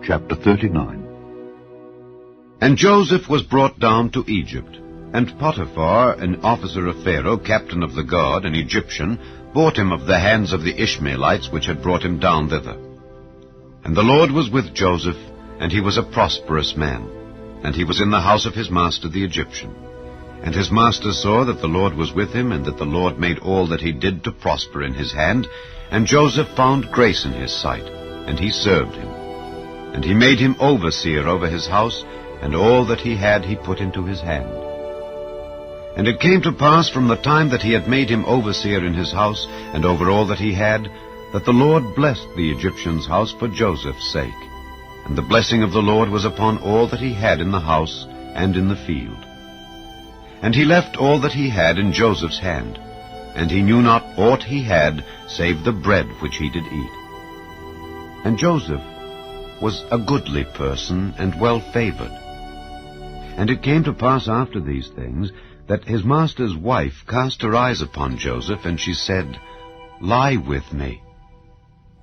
Chapter 39. And Joseph was brought down to Egypt, and Potiphar, an officer of Pharaoh, captain of the guard, an Egyptian, bought him of the hands of the Ishmaelites which had brought him down thither. And the Lord was with Joseph, and he was a prosperous man, and he was in the house of his master the Egyptian. And his master saw that the Lord was with him, and that the Lord made all that he did to prosper in his hand. And Joseph found grace in his sight, and he served him. And he made him overseer over his house, and all that he had he put into his hand. And it came to pass from the time that he had made him overseer in his house, and over all that he had, that the Lord blessed the Egyptian's house for Joseph's sake. And the blessing of the Lord was upon all that he had in the house and in the field. And he left all that he had in Joseph's hand, and he knew not aught he had, save the bread which he did eat. And Joseph was a goodly person, and well-favored. And it came to pass after these things, that his master's wife cast her eyes upon Joseph, and she said, Lie with me.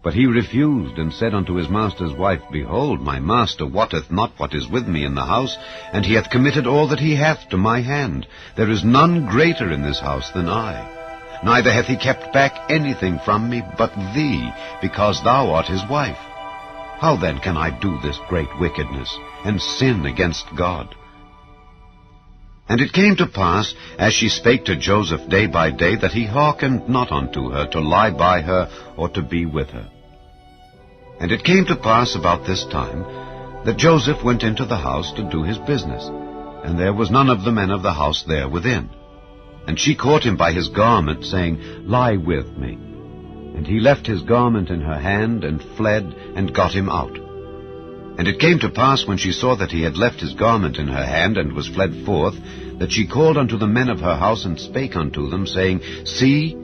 But he refused, and said unto his master's wife, Behold, my master wotteth not what is with me in the house, and he hath committed all that he hath to my hand. There is none greater in this house than I. Neither hath he kept back anything from me but thee, because thou art his wife. How then can I do this great wickedness, and sin against God? And it came to pass, as she spake to Joseph day by day, that he hearkened not unto her, to lie by her, or to be with her. And it came to pass about this time, that Joseph went into the house to do his business, and there was none of the men of the house there within. And she caught him by his garment, saying, Lie with me. And he left his garment in her hand, and fled, and got him out. And it came to pass, when she saw that he had left his garment in her hand, and was fled forth, that she called unto the men of her house, and spake unto them, saying, See,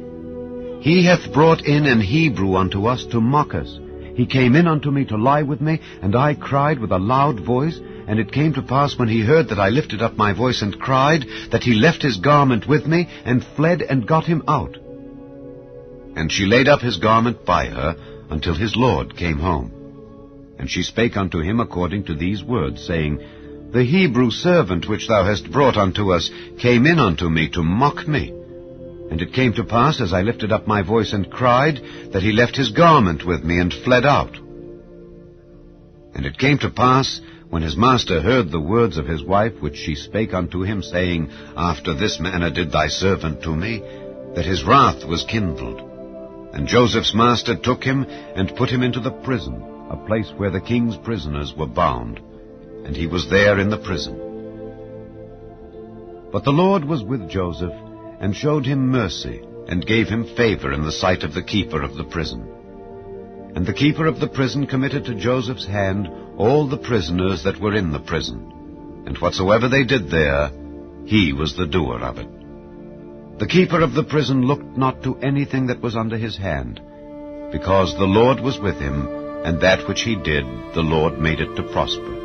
he hath brought in an Hebrew unto us to mock us. He came in unto me to lie with me, and I cried with a loud voice. And it came to pass, when he heard that I lifted up my voice and cried, that he left his garment with me, and fled, and got him out. And she laid up his garment by her, until his lord came home. And she spake unto him according to these words, saying, The Hebrew servant which thou hast brought unto us came in unto me to mock me. And it came to pass, as I lifted up my voice and cried, that he left his garment with me, and fled out. And it came to pass, when his master heard the words of his wife, which she spake unto him, saying, After this manner did thy servant to me, that his wrath was kindled. And Joseph's master took him, and put him into the prison, a place where the king's prisoners were bound. And he was there in the prison. But the Lord was with Joseph, and showed him mercy, and gave him favor in the sight of the keeper of the prison. And the keeper of the prison committed to Joseph's hand all the prisoners that were in the prison. And whatsoever they did there, he was the doer of it. The keeper of the prison looked not to anything that was under his hand, because the Lord was with him, and that which he did, the Lord made it to prosper.